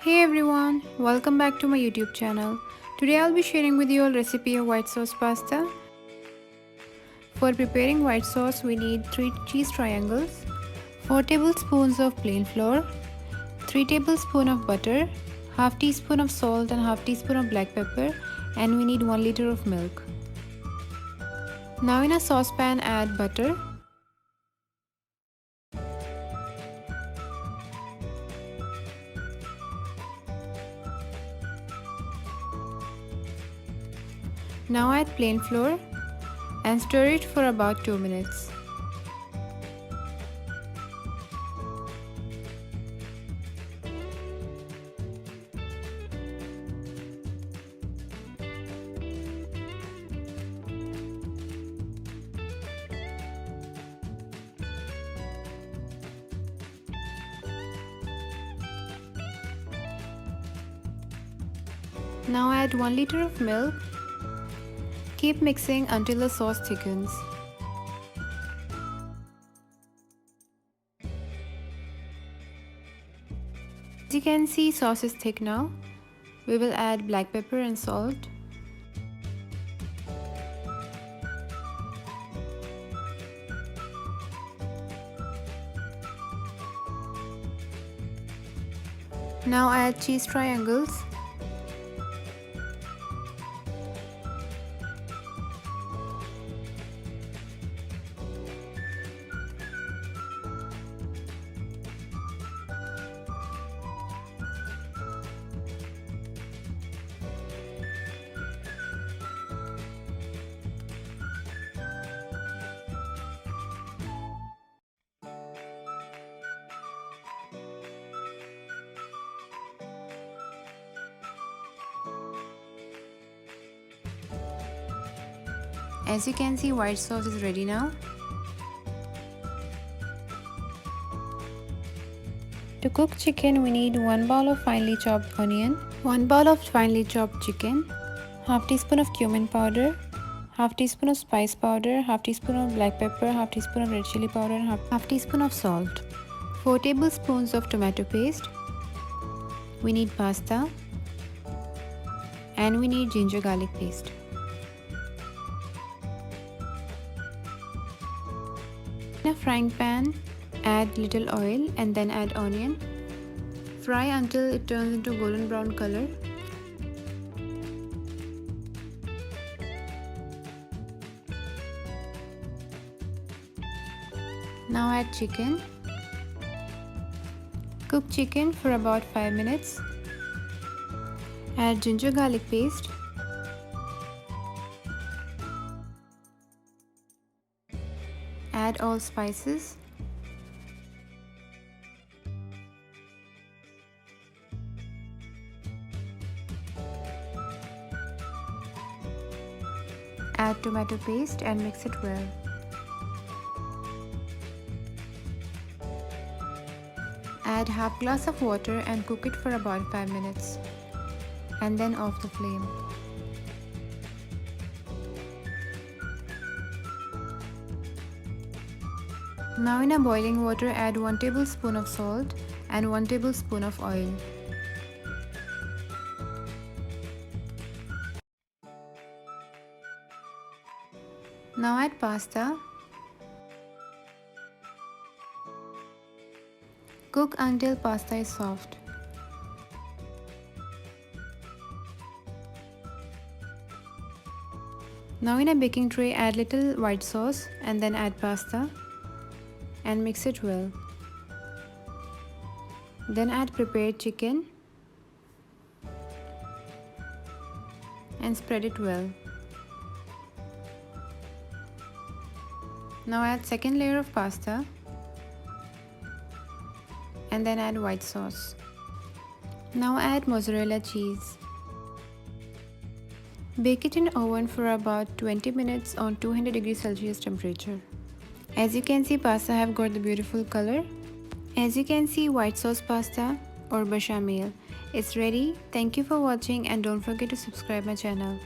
Hey everyone, welcome back to my YouTube channel. Today I'll be sharing with you a recipe of white sauce pasta. For preparing white sauce, we need 3 cheese triangles, 4 tablespoons of plain flour, 3 tablespoons of butter, half teaspoon of salt and half teaspoon of black pepper, and we need 1 liter of milk. Now in a saucepan add butter. Now add plain flour and stir it for about 2 minutes. Now add 1 liter of milk. Keep mixing until the sauce thickens. As you can see, sauce is thick now. We will add black pepper and salt. Now add cheese triangles. As you can see, white sauce is ready now. To cook chicken, we need 1 bowl of finely chopped onion, 1 bowl of finely chopped chicken, half teaspoon of cumin powder, half teaspoon of spice powder, half teaspoon of black pepper, half teaspoon of red chili powder, and half teaspoon of salt, 4 tablespoons of tomato paste. We need pasta, and we need ginger garlic paste. In a frying pan, add little oil and then add onion. Fry until it turns into golden brown color. Now add chicken. Cook chicken for about 5 minutes. Add ginger garlic paste. Add all spices. Add tomato paste and mix it well. Add half glass of water and cook it for about 5 minutes. And then off the flame. Now in a boiling water, add 1 tablespoon of salt and 1 tablespoon of oil. Now add pasta. Cook until pasta is soft. Now in a baking tray, add little white sauce and then add pasta and mix it well. Then add prepared chicken and spread it well. Now add second layer of pasta and then add white sauce. Now add mozzarella cheese. Bake it in oven for about 20 minutes on 200 degrees Celsius temperature. As you can see, pasta have got the beautiful color. As you can see, white sauce pasta or bechamel is ready. Thank you for watching and don't forget to subscribe my channel.